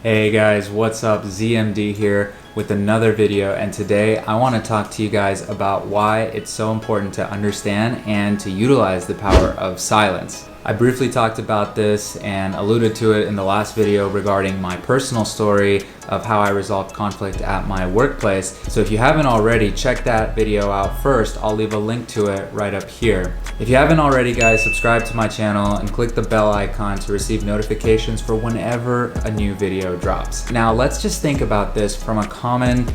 Hey guys, what's up? ZMD here with another video, and today I want to talk to you guys about why it's so important to understand and to utilize the power of silence. I briefly talked about this and alluded to it in the last video regarding my personal story of how I resolved conflict at my workplace. So if you haven't already, check that video out first. I'll leave a link to it right up here. If you haven't already, guys, subscribe to my channel and click the bell icon to receive notifications for whenever a new video drops. Now let's just think about this from a common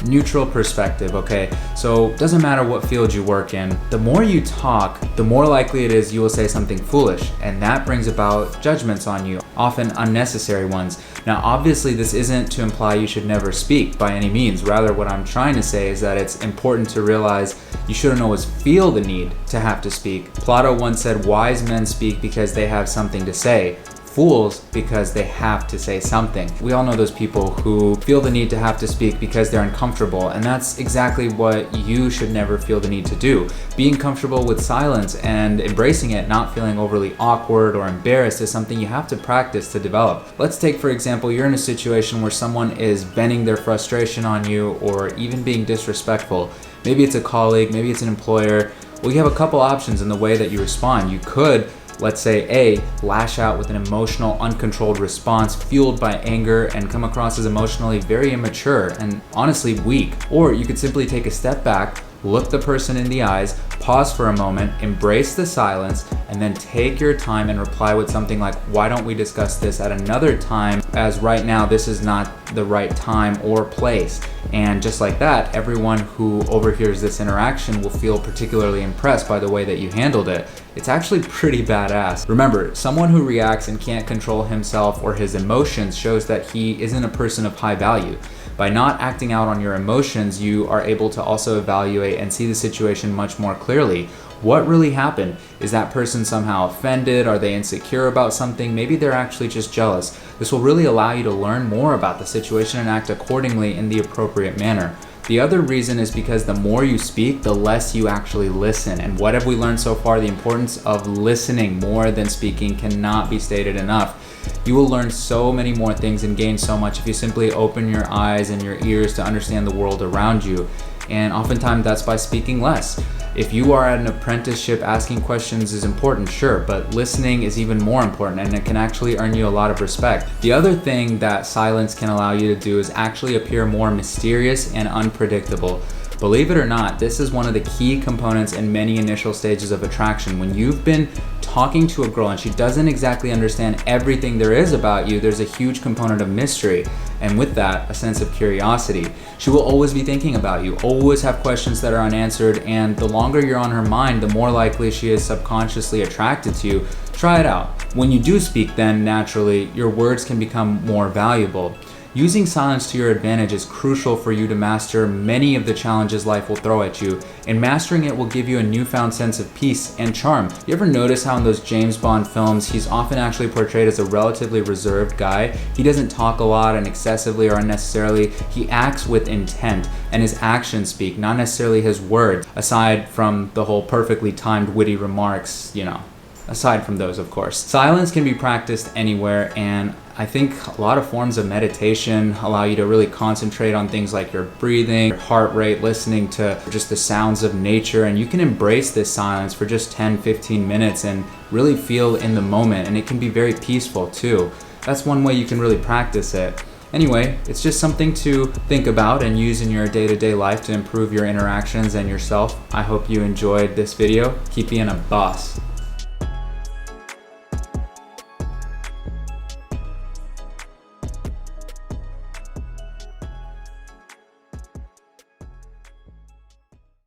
neutral perspective, okay? So it doesn't matter what field you work in, the more you talk, the more likely it is you will say something foolish, and that brings about judgments on you, often unnecessary ones. Now obviously this isn't to imply you should never speak by any means. Rather, what I'm trying to say is that it's important to realize you shouldn't always feel the need to have to speak. Plato once said, wise men speak because they have something to say, fools because they have to say something. We all know those people who feel the need to have to speak because they're uncomfortable, and that's exactly what you should never feel the need to do. Being comfortable with silence and embracing it, not feeling overly awkward or embarrassed, is something you have to practice to develop. Let's take, for example, you're in a situation where someone is venting their frustration on you or even being disrespectful. Maybe it's a colleague, maybe it's an employer. Well, you have a couple options in the way that you respond. You could, let's say, A, lash out with an emotional, uncontrolled response fueled by anger and come across as emotionally very immature and honestly weak. Or you could simply take a step back, look the person in the eyes, pause for a moment, embrace the silence, and then take your time and reply with something like, why don't we discuss this at another time, as right now this is not the right time or place. And just like that, everyone who overhears this interaction will feel particularly impressed by the way that you handled it. It's actually pretty badass. Remember, someone who reacts and can't control himself or his emotions shows that he isn't a person of high value. By not acting out on your emotions, you are able to also evaluate and see the situation much more clearly. What really happened? Is that person somehow offended? Are they insecure about something? Maybe they're actually just jealous. This will really allow you to learn more about the situation and act accordingly in the appropriate manner. The other reason is because the more you speak, the less you actually listen. And what have we learned so far? The importance of listening more than speaking cannot be stated enough. You will learn so many more things and gain so much if you simply open your eyes and your ears to understand the world around you. And oftentimes that's by speaking less. If you are at an apprenticeship, asking questions is important, sure, but listening is even more important, and it can actually earn you a lot of respect. The other thing that silence can allow you to do is actually appear more mysterious and unpredictable. Believe it or not, this is one of the key components in many initial stages of attraction. When you've been talking to a girl and she doesn't exactly understand everything there is about you, there's a huge component of mystery, and with that, a sense of curiosity. She will always be thinking about you, always have questions that are unanswered, and the longer you're on her mind, the more likely she is subconsciously attracted to you. Try it out. When you do speak, then naturally, your words can become more valuable. Using silence to your advantage is crucial for you to master many of the challenges life will throw at you, and mastering it will give you a newfound sense of peace and charm. You ever notice how in those James Bond films, he's often actually portrayed as a relatively reserved guy? He doesn't talk a lot and excessively or unnecessarily. He acts with intent, and his actions speak, not necessarily his words, aside from the whole perfectly timed witty remarks, aside from those, of course. Silence can be practiced anywhere, and I think a lot of forms of meditation allow you to really concentrate on things like your breathing, your heart rate, listening to just the sounds of nature, and you can embrace this silence for just 10-15 minutes and really feel in the moment, and it can be very peaceful too. That's one way you can really practice it. Anyway, it's just something to think about and use in your day-to-day life to improve your interactions and yourself. I hope you enjoyed this video. Keep being a boss.